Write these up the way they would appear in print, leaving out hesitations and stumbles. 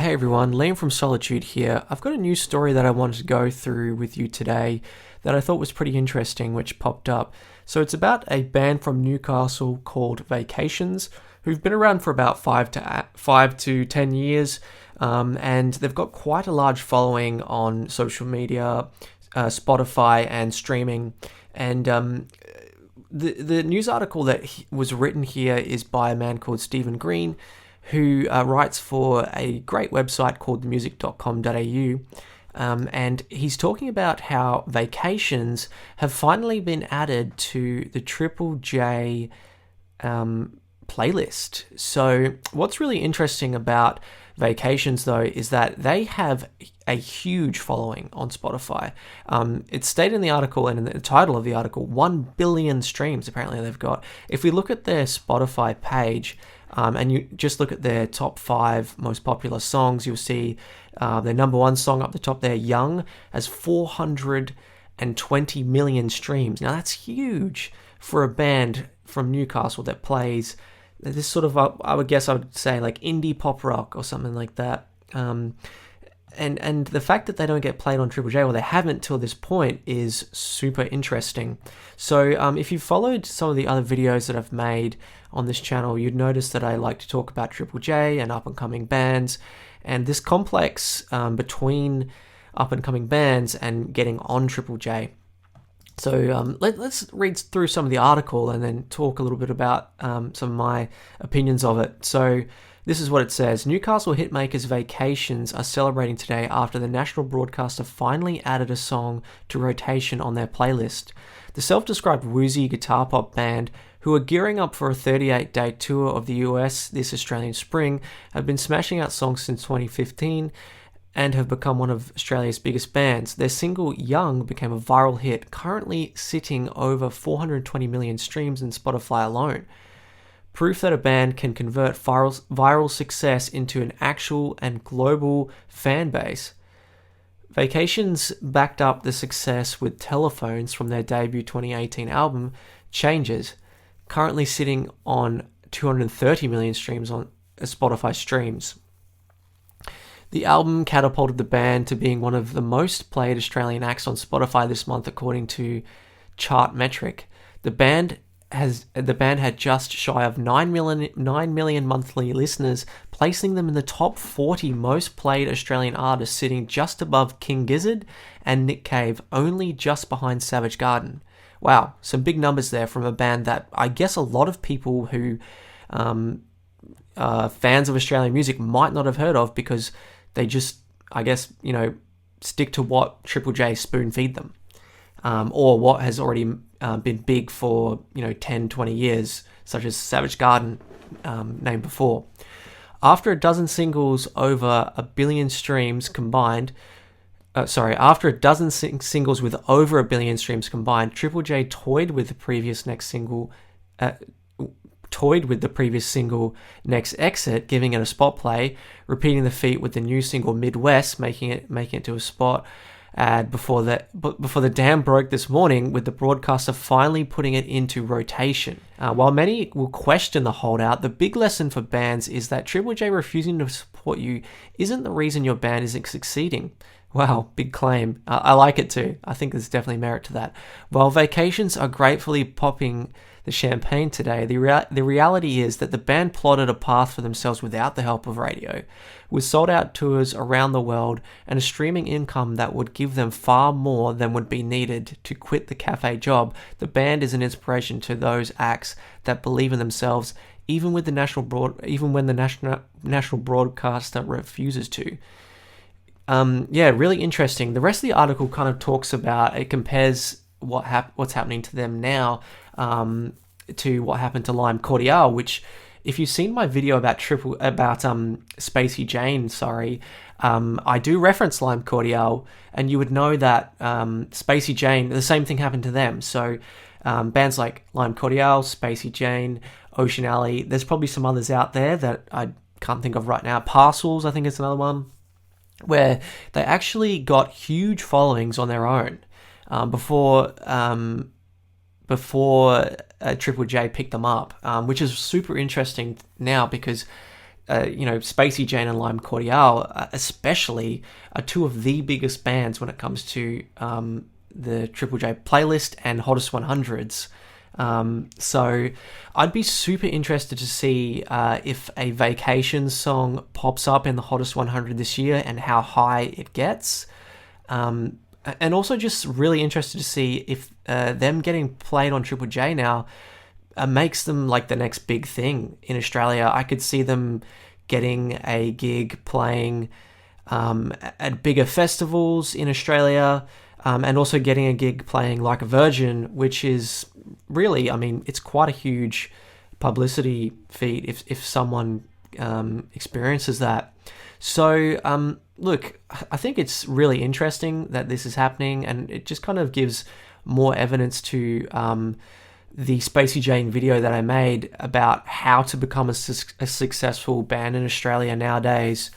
Hey everyone, Liam from Solitude here. I've got a news story that I wanted to go through with you today that I thought was pretty interesting, which popped up. So it's about a band from Newcastle called Vacations, who've been around for about 5 to 10 years, and they've got quite a large following on social media, Spotify, and streaming. And the news article that was written here is by a man called Stephen Green, who writes for a great website called themusic.com.au. And he's talking about how Vacations have finally been added to the Triple J playlist. So what's really interesting about Vacations, though, is that they have a huge following on Spotify. It's stated in the article and in the title of the article, 1 billion streams apparently they've got. If we look at their Spotify page, and you just look at their top 5 most popular songs, you'll see their number 1 song up the top there, Young, has 420 million streams. Now that's huge for a band from Newcastle that plays this sort of, I would say like indie pop rock or something like that. And the fact that they don't get played on Triple J, or they haven't till this point, is super interesting. So if you followed some of the other videos that I've made on this channel, you'd notice that I like to talk about Triple J and up-and-coming bands, and this complex between up-and-coming bands and getting on Triple J. So let's read through some of the article and then talk a little bit about some of my opinions of it. So this is what it says. Newcastle hitmakers Vacations are celebrating today after the national broadcaster finally added a song to rotation on their playlist. The self-described woozy guitar pop band, who are gearing up for a 38-day tour of the US this Australian spring, have been smashing out songs since 2015 and have become one of Australia's biggest bands. Their single Young became a viral hit, currently sitting over 420 million streams in Spotify alone. Proof that a band can convert viral success into an actual and global fan base. Vacations backed up the success with Telephones from their debut 2018 album, Changes, currently sitting on 230 million streams on Spotify streams. The album catapulted the band to being one of the most played Australian acts on Spotify this month, according to Chartmetric. The band had just shy of 9 million monthly listeners, placing them in the top 40 most played Australian artists, sitting just above King Gizzard and Nick Cave, only just behind Savage Garden. Wow, some big numbers there from a band that I guess a lot of people who fans of Australian music might not have heard of, because they just, I guess, stick to what Triple J spoon feed them, or what has already been big for 10, 20 years, such as Savage Garden, named before. After a dozen singles over a billion streams combined, after a dozen singles with over a billion streams combined, Triple J toyed with the previous single Next Exit, giving it a spot play, repeating the feat with the new single Midwest, making it to a spot ad before the dam broke this morning, with the broadcaster finally putting it into rotation. While many will question the holdout, the big lesson for bands is that Triple J refusing to support you isn't the reason your band isn't succeeding. Wow, big claim. I like it too. I think there's definitely merit to that. While Vacations are gratefully popping the champagne today, the reality is that the band plotted a path for themselves without the help of radio. With sold-out tours around the world and a streaming income that would give them far more than would be needed to quit the cafe job, the band is an inspiration to those acts that believe in themselves, even when the national broadcaster refuses to. Really interesting. The rest of the article kind of talks about, it compares what's happening to them now to what happened to Lime Cordiale, which, if you've seen my video about Spacey Jane, I do reference Lime Cordiale, and you would know that Spacey Jane, the same thing happened to them. So bands like Lime Cordiale, Spacey Jane, Ocean Alley, there's probably some others out there that I can't think of right now. Parcels, I think is another one, where they actually got huge followings on their own before Triple J picked them up, which is super interesting now, because Spacey Jane and Lime Cordiale, especially, are two of the biggest bands when it comes to the Triple J playlist and Hottest 100s. So I'd be super interested to see if a Vacations song pops up in the Hottest 100 this year and how high it gets. And also just really interested to see if them getting played on Triple J now makes them like the next big thing in Australia. I could see them getting a gig playing at bigger festivals in Australia, and also getting a gig playing Like a Virgin, which is really, I mean, it's quite a huge publicity feat if someone experiences that. So, look, I think it's really interesting that this is happening, and it just kind of gives more evidence to the Spacey Jane video that I made about how to become a successful band in Australia nowadays,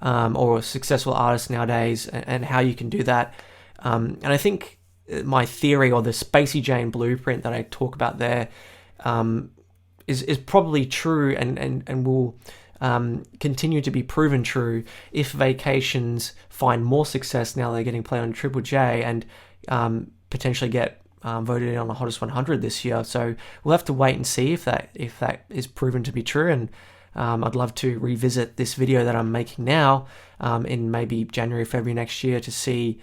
or a successful artist nowadays, and how you can do that. And I think my theory, or the Spacey Jane blueprint that I talk about there, is probably true and will continue to be proven true if Vacations find more success now they're getting played on Triple J, and potentially get voted in on the Hottest 100 this year. So we'll have to wait and see if that is proven to be true. And I'd love to revisit this video that I'm making now in maybe January, February next year to see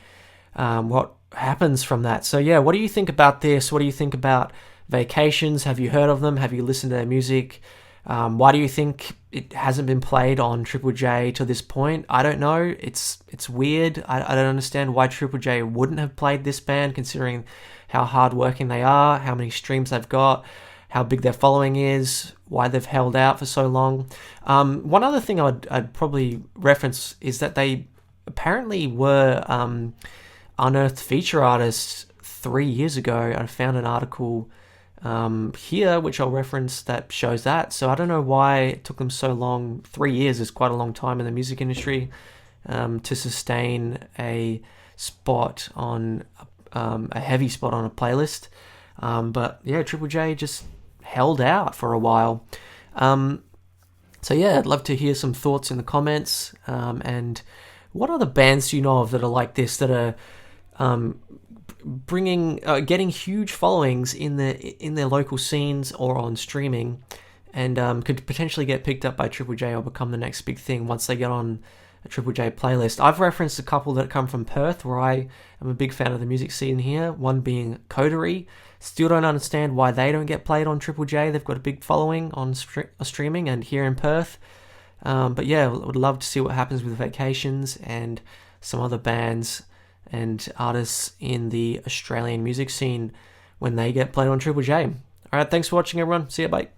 what happens from that. So yeah, what do you think about this? What do you think about Vacations? Have you heard of them? Have you listened to their music? Why do you think it hasn't been played on Triple J to this point? I don't know. It's weird. I don't understand why Triple J wouldn't have played this band, considering how hardworking they are, how many streams they've got, how big their following is, why they've held out for so long. One other thing I'd probably reference is that they apparently were Unearthed feature artists 3 years ago. I found an article here, which I'll reference, that shows that. So I don't know why it took them so long. 3 years is quite a long time in the music industry to sustain a spot on a heavy spot on a playlist. But yeah, Triple J just held out for a while. So yeah, I'd love to hear some thoughts in the comments. And what other bands do you know of that are like this, that are getting huge followings in their local scenes or on streaming, and could potentially get picked up by Triple J or become the next big thing once they get on a Triple J playlist? I've referenced a couple that come from Perth, where I am a big fan of the music scene here, one being Coterie. Still don't understand why they don't get played on Triple J. They've got a big following on streaming and here in Perth. But yeah, I would love to see what happens with Vacations and some other bands and artists in the Australian music scene when they get played on Triple J. Alright, thanks for watching everyone. See ya, bye.